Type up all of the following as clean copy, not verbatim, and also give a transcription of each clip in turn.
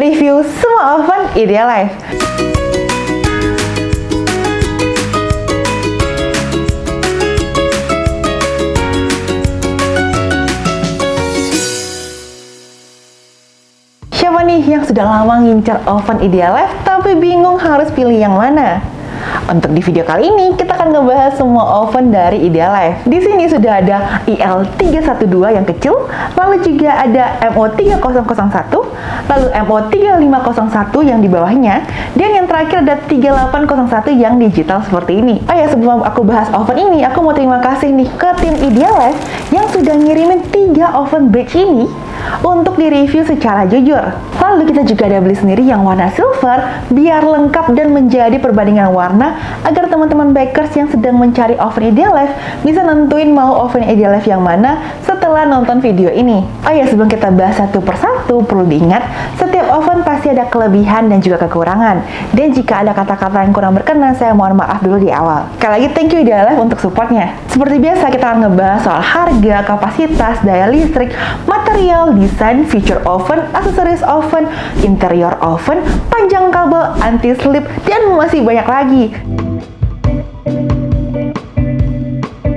review semua oven Idealife. Siapa nih yang sudah lama ngincar oven Idealife tapi bingung harus pilih yang mana? Untuk di video kali ini, kita akan ngebahas semua oven dari Idealife. Di sini sudah ada IL312 yang kecil, lalu juga ada MO3001, lalu MO3501 yang di bawahnya, dan yang terakhir ada 3801 yang digital seperti ini. Oh ya, sebelum aku bahas oven ini, aku mau terima kasih nih ke tim Idealife yang sudah ngirimin 3 oven batch ini untuk direview secara jujur. Lalu kita juga ada beli sendiri yang warna silver biar lengkap dan menjadi perbandingan warna agar teman-teman bakers yang sedang mencari oven Idealife bisa nentuin mau oven Idealife yang mana setelah nonton video ini. Oh ya, sebelum kita bahas satu persatu, perlu diingat setiap oven pasti ada kelebihan dan juga kekurangan. Dan jika ada kata-kata yang kurang berkenan, saya mohon maaf dulu di awal. Sekali lagi thank you Idealife untuk supportnya. Seperti biasa, kita akan ngebahas soal harga, kapasitas, daya listrik, material, desain, feature oven, aksesoris oven, interior oven, panjang kabel, anti-slip, dan masih banyak lagi.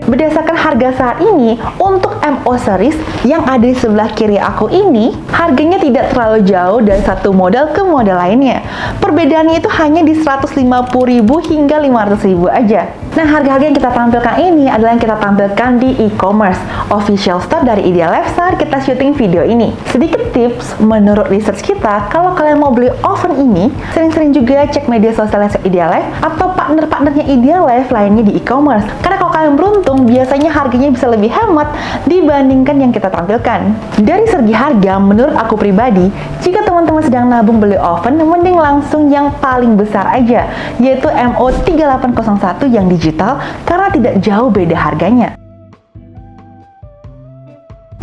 Berdasarkan harga saat ini, untuk MO series yang ada di sebelah kiri aku ini, harganya tidak terlalu jauh dari satu model ke model lainnya. Perbedaannya itu hanya di 150.000 hingga 500.000 aja. Nah, harga-harga yang kita tampilkan ini adalah yang kita tampilkan di e-commerce official store dari Idealife saat kita syuting video ini. Sedikit tips, menurut research kita, kalau kalian mau beli oven ini, sering-sering juga cek media sosial Idealife atau partner-partnernya Idealife lainnya di e-commerce. Karena kalau kalian beruntung, biasanya harganya bisa lebih hemat dibandingkan yang kita tampilkan. Dari segi harga, menurut aku pribadi, jika teman-teman sedang nabung beli oven, mending langsung yang paling besar aja, yaitu MO3801 yang digital, karena tidak jauh beda harganya.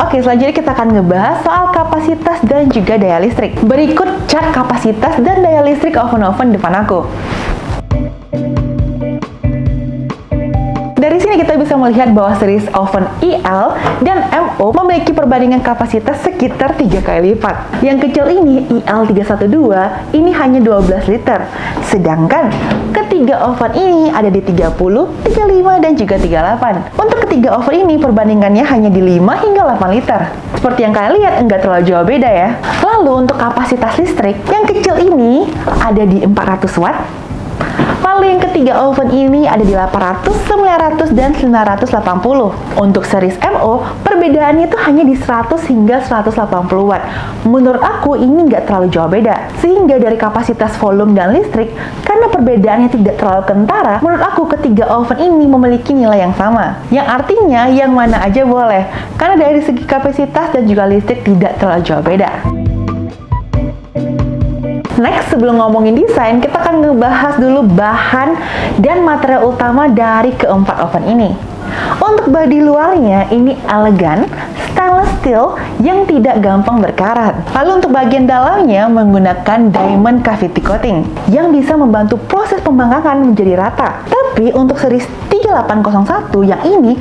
Oke, selanjutnya kita akan ngebahas soal kapasitas dan juga daya listrik. Berikut chart kapasitas dan daya listrik oven-oven depan aku. Dari sini kita bisa melihat bahwa series oven IL dan MO memiliki perbandingan kapasitas sekitar 3 kali lipat. Yang kecil ini, IL312, ini hanya 12 liter. Sedangkan ketiga oven ini ada di 30, 35, dan juga 38. Untuk ketiga oven ini perbandingannya hanya di 5 hingga 8 liter. Seperti yang kalian lihat, enggak terlalu jauh beda ya. Lalu untuk kapasitas listrik, yang kecil ini ada di 400 watt. Lalu yang ketiga oven ini ada di 800, 900, dan 980. Untuk series MO, perbedaannya itu hanya di 100 hingga 180 watt. Menurut aku ini nggak terlalu jauh beda. Sehingga dari kapasitas volume dan listrik, karena perbedaannya tidak terlalu kentara, menurut aku ketiga oven ini memiliki nilai yang sama. Yang artinya yang mana aja boleh. Karena dari segi kapasitas dan juga listrik tidak terlalu jauh beda. Next, sebelum ngomongin desain, kita akan ngebahas dulu bahan dan material utama dari keempat oven ini. Untuk bodi luarnya, ini elegan, stainless steel yang tidak gampang berkarat. Lalu untuk bagian dalamnya menggunakan diamond cavity coating yang bisa membantu proses pembangkangan menjadi rata. Tapi untuk series 3801 yang ini,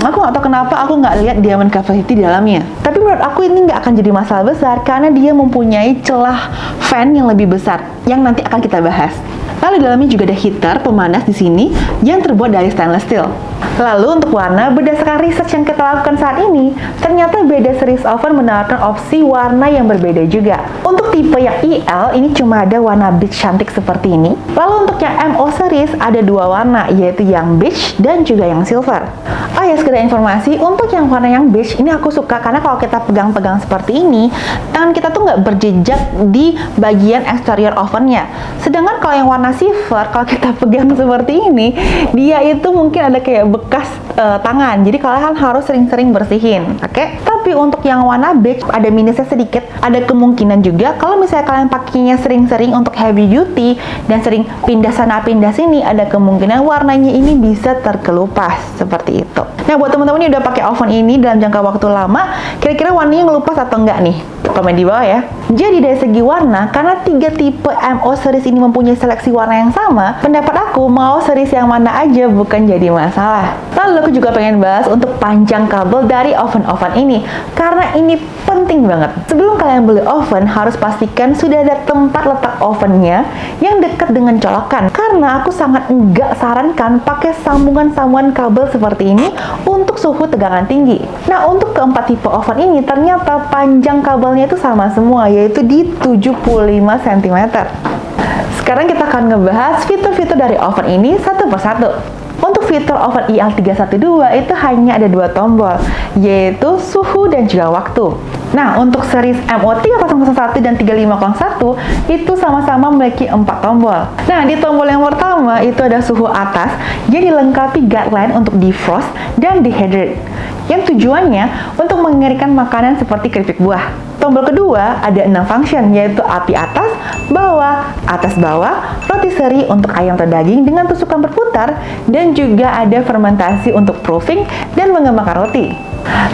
aku nggak tahu kenapa aku nggak lihat diamond cavity di dalamnya. Tapi menurut aku ini nggak akan jadi masalah besar karena dia mempunyai celah fan yang lebih besar yang nanti akan kita bahas. Lalu di dalamnya juga ada heater pemanas di sini yang terbuat dari stainless steel. Lalu untuk warna, berdasarkan research yang kita lakukan saat ini, ternyata beda series oven menawarkan opsi warna yang berbeda juga. Untuk tipe yang IL, ini cuma ada warna beige cantik seperti ini. Lalu untuk yang MO series, ada 2 warna, yaitu yang beige dan juga yang silver. Oh ya, sekedar informasi, untuk yang warna yang beige, ini aku suka karena kalau kita pegang-pegang seperti ini, tangan kita tuh nggak berjejak di bagian eksterior ovennya. Sedangkan kalau yang warna silver, kalau kita pegang seperti ini, dia itu mungkin ada kayak bekas tangan, jadi kalian harus sering-sering bersihin, oke? Tapi untuk yang warna beige ada minusnya sedikit, ada kemungkinan juga kalau misalnya kalian pakainya sering-sering untuk heavy duty dan sering pindah sana pindah sini, ada kemungkinan warnanya ini bisa terkelupas seperti itu. Nah, buat teman-teman yang udah pakai oven ini dalam jangka waktu lama, kira-kira warnanya ngelupas atau enggak nih? Komen di bawah ya. Jadi dari segi warna, karena 3 tipe MO series ini mempunyai seleksi warna yang sama, pendapat aku mau series yang mana aja bukan jadi masalah. Lalu aku juga pengen bahas untuk panjang kabel dari oven ini, karena ini penting banget. Sebelum kalian beli oven, harus pastikan sudah ada tempat letak ovennya yang dekat dengan colokan, karena aku sangat enggak sarankan pakai sambungan-sambungan kabel seperti ini untuk suhu tegangan tinggi. Nah, untuk keempat tipe oven ini ternyata panjang kabelnya itu sama semua, yaitu di 75 cm. Sekarang kita akan ngebahas fitur-fitur dari oven ini satu persatu. Untuk fitur oven IL312 itu hanya ada dua tombol, yaitu suhu dan juga waktu. Nah, untuk series MO3001 dan 3501 itu sama-sama memiliki 4 tombol. Nah, di tombol yang pertama itu ada suhu atas yang dilengkapi guideline untuk defrost dan dehydrate, yang tujuannya untuk mengeringkan makanan seperti keripik buah. Tombol kedua ada 6 function, yaitu api atas, bawah, rotisserie untuk ayam atau daging dengan tusukan berputar, dan juga ada fermentasi untuk proofing dan mengembangkan roti.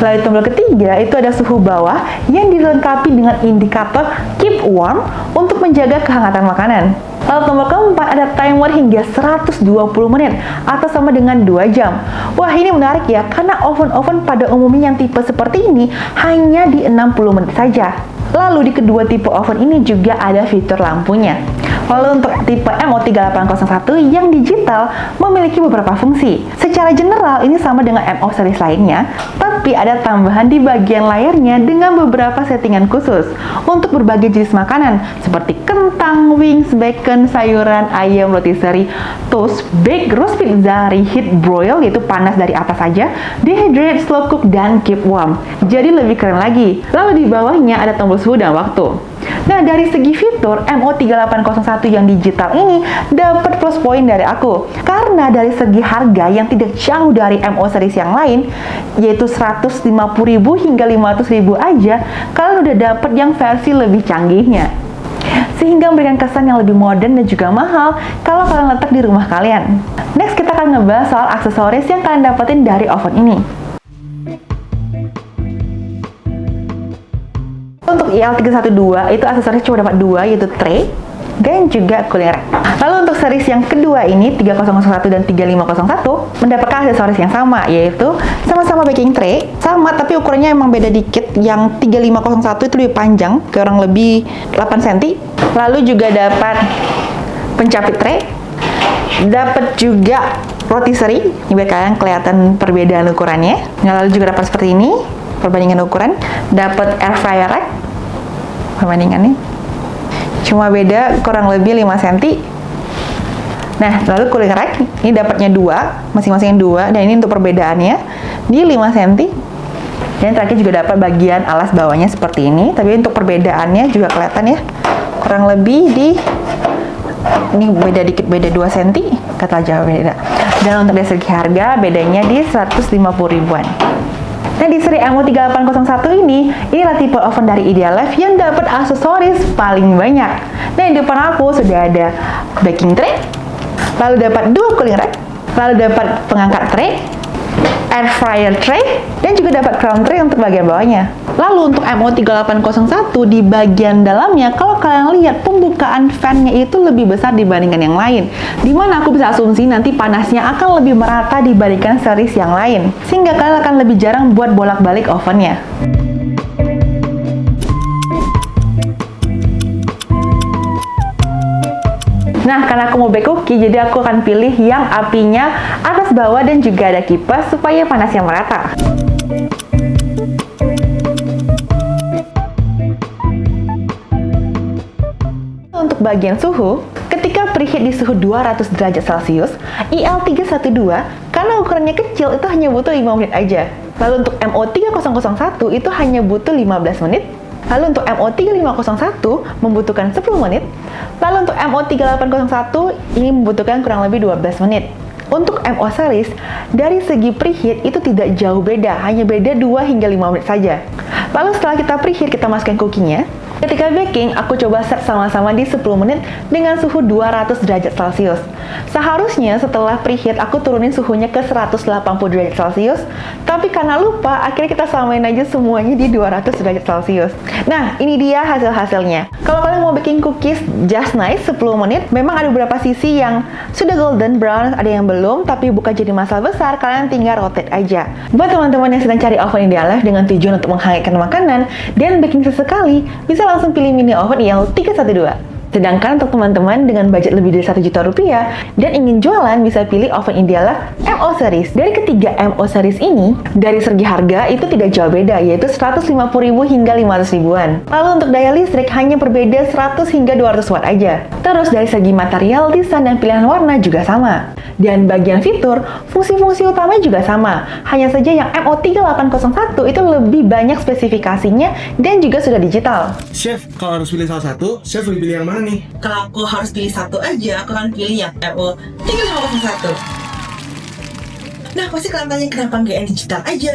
Lalu tombol ketiga itu ada suhu bawah yang dilengkapi dengan indikator keep warm untuk menjaga kehangatan makanan. Lalu tombol keempat ada timer hingga 120 menit atau sama dengan 2 jam. Wah, ini menarik ya, karena oven-oven pada umumnya yang tipe seperti ini hanya di 60 menit saja. Lalu di kedua tipe oven ini juga ada fitur lampunya. Lalu untuk tipe MO3801 yang digital memiliki beberapa fungsi. Secara general ini sama dengan MO series lainnya, tapi ada tambahan di bagian layarnya dengan beberapa settingan khusus untuk berbagai jenis makanan seperti kentang, wings, bacon, sayuran, ayam, rotisserie, toast, bake, roast pizza, reheat, broil yaitu panas dari atas saja, dehydrate, slow cook, dan keep warm. Jadi lebih keren lagi. Lalu di bawahnya ada tombol suhu dan waktu. Nah, dari segi fitur, MO3801 yang digital ini dapat plus poin dari aku. Karena dari segi harga yang tidak jauh dari MO series yang lain, yaitu 150.000 hingga 500.000 aja, kalian udah dapat yang versi lebih canggihnya. Sehingga memberikan kesan yang lebih modern dan juga mahal kalau kalian letak di rumah kalian. Next, kita akan ngebahas soal aksesoris yang kalian dapetin dari oven ini. Untuk IL312 itu aksesoris cuma dapat 2, yaitu tray dan juga cooling rack. Lalu untuk series yang kedua ini 3001 dan 3501 mendapatkan aksesoris yang sama, yaitu sama-sama baking tray, sama tapi ukurannya emang beda dikit. Yang 3501 itu lebih panjang, kurang lebih 8 cm. Lalu juga dapat pencapit tray, dapat juga rotisserie, ini biar kalian kelihatan perbedaan ukurannya. Nah, lalu juga dapat seperti ini, perbandingan ukuran. Dapat air fryer rack, perbandingannya cuma beda kurang lebih 5 cm. Nah, lalu cooling rack ini dapatnya 2, masing-masing 2, dan ini untuk perbedaannya di 5 cm. Dan terakhir juga dapat bagian alas bawahnya seperti ini, tapi untuk perbedaannya juga kelihatan ya, kurang lebih di ini beda dikit, beda 2 cm, kata jauh beda. Dan untuk dari segi harga bedanya di 150 ribuan. Nah, di seri MO3801 inilah tipe oven dari Idealife yang dapat aksesoris paling banyak. Nah, di depan aku sudah ada baking tray, lalu dapat 2 cooling rack, lalu dapat pengangkat tray, air fryer tray, dan juga dapat crown tray untuk bagian bawahnya. Lalu untuk MO3801 di bagian dalamnya, kalau kalian lihat pembukaan fan-nya itu lebih besar dibandingkan yang lain, dimana aku bisa asumsi nanti panasnya akan lebih merata dibandingkan series yang lain, sehingga kalian akan lebih jarang buat bolak-balik ovennya. Nah, karena aku mau bake cookie, jadi aku akan pilih yang apinya atas bawah dan juga ada kipas supaya panasnya merata. Untuk bagian suhu, ketika preheat di suhu 200 derajat Celcius, IL312 karena ukurannya kecil itu hanya butuh 5 menit aja. Lalu untuk MO3001 itu hanya butuh 15 menit. Lalu untuk MO3501 membutuhkan 10 menit. Lalu untuk MO3801 ini membutuhkan kurang lebih 12 menit. Untuk MO series, dari segi preheat itu tidak jauh beda, hanya beda 2 hingga 5 menit saja. Lalu setelah kita preheat, kita masukkan cookingnya. Ketika baking, aku coba set sama-sama di 10 menit dengan suhu 200 derajat Celcius. Seharusnya setelah preheat aku turunin suhunya ke 180 derajat Celcius, tapi karena lupa, akhirnya kita samain aja semuanya di 200 derajat Celcius. Nah, ini dia hasil-hasilnya. Kalau kalian mau bikin cookies just nice 10 menit, memang ada beberapa sisi yang sudah golden brown, ada yang belum, tapi bukan jadi masalah besar, kalian tinggal rotate aja. Buat teman-teman yang sedang cari oven ideal dengan tujuan untuk menghangatkan makanan dan baking sesekali, bisa langsung pilih mini oven IL312. Sedangkan untuk teman-teman dengan budget lebih dari 1 juta rupiah dan ingin jualan, bisa pilih oven Ideala MO Series. Dari ketiga MO Series ini, dari segi harga itu tidak jauh beda, yaitu 150.000 hingga 500.000-an. Lalu untuk daya listrik hanya berbeda 100 hingga 200 watt aja. Terus dari segi material, desain, dan pilihan warna juga sama. Dan bagian fitur, fungsi-fungsi utama juga sama. Hanya saja yang MO3801 itu lebih banyak spesifikasinya dan juga sudah digital. Chef, kalau harus pilih salah satu, Chef lebih pilih yang mana nih? Kalau aku harus pilih satu aja, aku akan pilih yang MO3501. Nah, pasti kalian tanya kenapa nggak yang digital aja?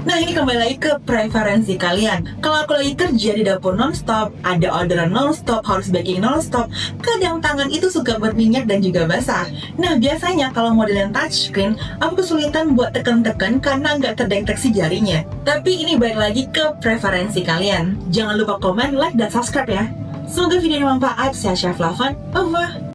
Nah, ini kembali lagi ke preferensi kalian. Kalau aku lagi kerja di dapur non-stop, ada orderan non-stop, harus baking non-stop, kadang tangan itu suka berminyak dan juga basah. Nah, biasanya kalau model yang touchscreen, aku kesulitan buat tekan-tekan karena nggak terdeteksi jarinya. Tapi ini balik lagi ke preferensi kalian. Jangan lupa komen, like, dan subscribe ya. Semoga video ini bermanfaat. Saya Chef Lavan, over.